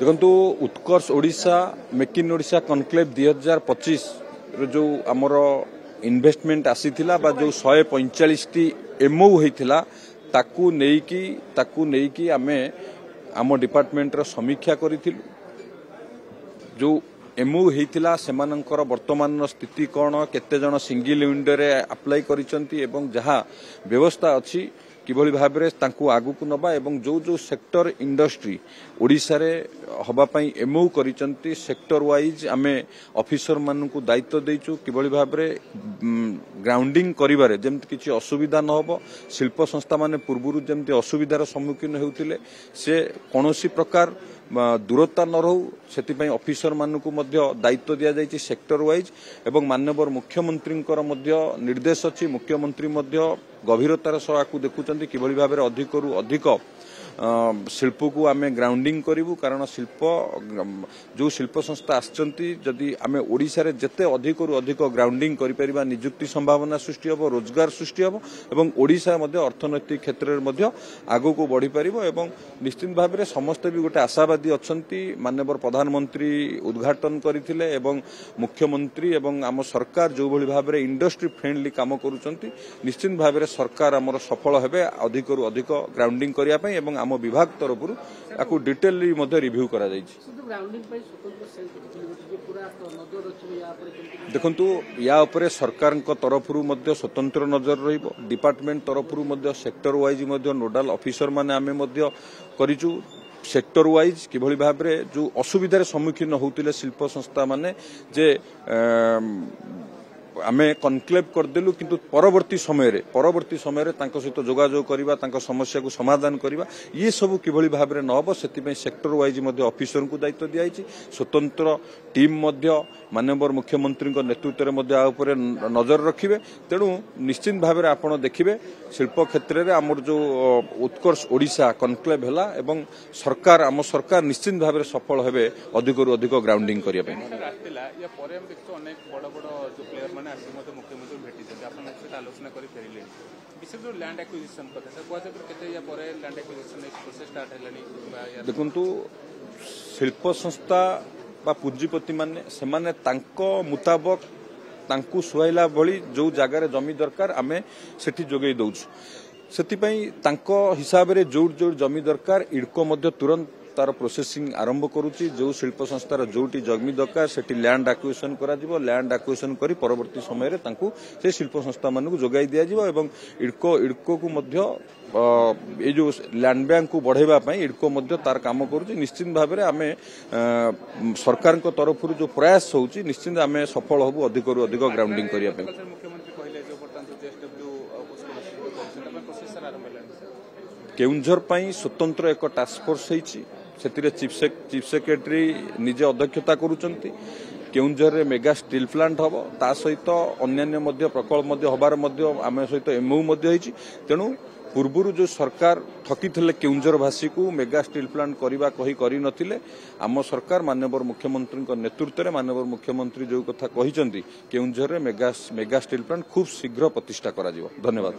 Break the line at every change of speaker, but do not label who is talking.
देखु Utkarsh Odisha make in Odisha conclave 2025 जो आमर इन्वेस्टमेंट आसीथिला बा जो 145 एमओ होइथिला ताकू नेकी आमे आम डिपार्टमेंट रो समीक्षा करिथिलु। जो एमओ होइथिला सेमानंकर वर्तमान स्थिति कोन केते जण सिंगल विंडो रे अप्लाई करिसंती एवं जहा व्यवस्था अछि किभली भाबरे तांकू आगु को नबा एवं जो जो सेक्टर इंडस्ट्री ओडिशा रे हबा पई एमओ करिसंती सेक्टर वाइज आमे ऑफिसर मानकू दायित्व देइचु किभली भाबरे ग्राउंडिंग करिबारे जेमति किछि असुविधा न होबो। शिल्प संस्था माने पूर्वरु जेमति असुविधार सम्मुखीन हेउतिले से कोनोसी प्रकार दूरता न रहू से ऑफिसर मानकू मध्य दायित्व दिया जाइछि सेक्टर वाइज एवं माननीय मुख्यमंत्री निर्देश अछि। मुख्यमंत्री मध्य गभीरतार सह आकु देखुचंती किभली भाबरे अधिकरु अधिक शिल्प को आमे ग्राउंडिंग करिवु कारण शिल्प जो शिल्प संस्था आछंती जदि आमे ओडिसा रे जते अधिकरु अधिक ग्राउंडिंग करि परिबा नियुक्ति संभावना सृष्टि होबो रोजगार सृष्टि होबो एवं ओडिसा मध्य अर्थनैतिक क्षेत्र रे मध्य आगो को बढ़ी परिबो एवं निश्चित भाबरे समस्त भी गोटे आशावादी अछंती। माननीय प्रधानमंत्री उद्घाटन करथिले एवं मुख्यमंत्री एवं आम सरकार जो भली भाबरे इंडस्ट्री फ्रेंडली काम करूचंती निश्चित भाबरे सरकार हमर सफल हेबे अधिकरु अधिक ग्राउंडिंग करिया पई एवं आम विभाग तरफ आपको डिटेल रिव्यू करा देखु या उपरे सरकार तरफ स्वतंत्र नजर रहिबो। डिपार्टमेंट तरफ सेक्टर वाइज नोडाल ऑफिसर माने आमे करिचु सेक्टर वाइज किभली भाबरे जो असुविधार सम्मुखीन होउतिले शिल्प संस्था माने जे आमे कनक्लेव करदेलु किंतु परवर्ती समय तांको सहित जोगाजोग करिबा तांको समस्या को समाधान करिबा ये सब किभली भाबरे न होबो सेति सेक्टर वाइज मध्य ऑफिसर को दायित्व दियाइछि। स्वतंत्र टीम मध्य माननीय मुख्यमंत्री नेतृत्व रे मध्य ऊपर नजर रखिबे। तेणु निश्चित भाबरे आपण देखिबे शिल्प क्षेत्र रे हमर जो उत्कर्ष ओडिशा कनक्लेव हैला एवं सरकार आम सरकार निश्चित भाबरे सफल हेबे अधिकरु अधिक ग्राउंडिंग करिया पे।
मुख्यमंत्री भेटी आलोचना कर फेरिले विशेष लैंड एक्विजिशन कथा सर कहते केते या परे लैंड एक्विजिशन प्रोसेस स्टार्ट हैलानी।
देखंतु शिल्प संस्था बा पुंजीपति माने सेमाने तांको मुताबक तांकू सुहाइला भली जो जगार जमी दरकार आमे सेठी जोगई दउछु सेति पई तांको हिसाब रे जोड़ जोड़ जमी दरकार इडको मध्य तुरंत तार प्रोसेसिंग आरंभ करुच्ची। जो शिल्प संस्थार जोटी जमी दरकार सेठी लैंड एक्विजिशन करा जिवो लैंड एक्विजिशन करी परवर्ती समय रे तांकू से शिल्प संस्था मानकू जोगाई दिया जिवो एवं इडको को मध्य ये जो लैंड बैंक को बढ़ाइबा पई इडको मध्य तार काम करुच्ची। निश्चित भाबरे आमे सरकार को तरफ जो प्रयास होउची निश्चित आमे सफल होबु अधिकरु अधिक ग्राउंडिंग करिया पे। केउंझर पई स्वतंत्र एक टास्क फोर्स होईची सेतिरे चीफ सेक्रेटरी निजे अध्यक्षता करूचंती। केउंझर रे मेगा स्टील प्लांट हबो ता सहित अन्यान्य मध्य प्रकल्प मध्य हबार मध्य आमे सहित एमओ मध्य होईची। तेणु पूर्वरु जो सरकार ठकी थिले केउंझर भाषी को मेगा स्टील प्लांट करबा कही करि नथिले आम सरकार माननीय मुख्यमंत्री नेतृत्व रे माननीय मुख्यमंत्री जो कथा कहिसंती केउंझर रे मेगा स्टील प्लांट खूब शीघ्र प्रतिष्ठा करा जिवो। धन्यवाद।